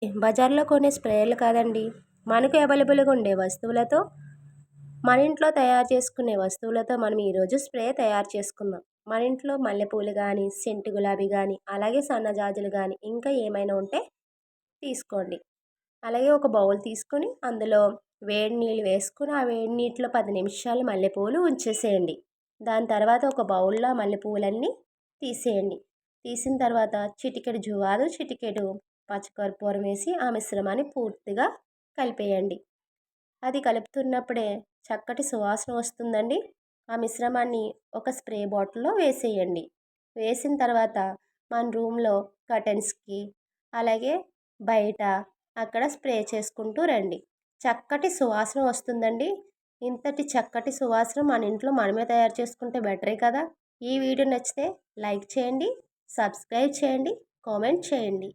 బజార్లో కొనే స్ప్రేలు కాదండి. మనకు అవైలబుల్గా ఉండే వస్తువులతో, మన ఇంట్లో తయారు చేసుకునే వస్తువులతో మనం ఈరోజు స్ప్రే తయారు చేసుకుందాం. మన ఇంట్లో మల్లెపూలు కానీ, సెంటు గులాబీ కానీ, అలాగే సన్నజాజులు కానీ, ఇంకా ఏమైనా ఉంటే తీసుకోండి. అలాగే ఒక బౌల్ తీసుకొని అందులో వేడి నీళ్ళు వేసుకొని ఆ వేడి నీటిలో 10 నిమిషాలు మల్లెపూలు ఉంచేసేయండి. దాని తర్వాత ఒక బౌల్లో మల్లెపూలన్నీ తీసేయండి. తీసిన తర్వాత చిటికెడు జువాదు, చిటికెడు పచ్చకర్పూరం వేసి ఆ మిశ్రమాన్ని పూర్తిగా కలిపేయండి. అది కలుపుతున్నప్పుడే చక్కటి సువాసన వస్తుందండి. ఆ మిశ్రమాన్ని ఒక స్ప్రే బాటిల్లో వేసేయండి. వేసిన తర్వాత మన రూమ్లో కర్టెన్స్కి అలాగే బయట అక్కడ స్ప్రే చేసుకుంటూ రండి. చక్కటి సువాసన వస్తుందండి. ఇంతటి చక్కటి సువాసన మన ఇంట్లో మనమే తయారు చేసుకుంటే బెటరే కదా. ఈ వీడియో నచ్చితే లైక్ చేయండి, సబ్స్క్రైబ్ చేయండి, కామెంట్ చేయండి.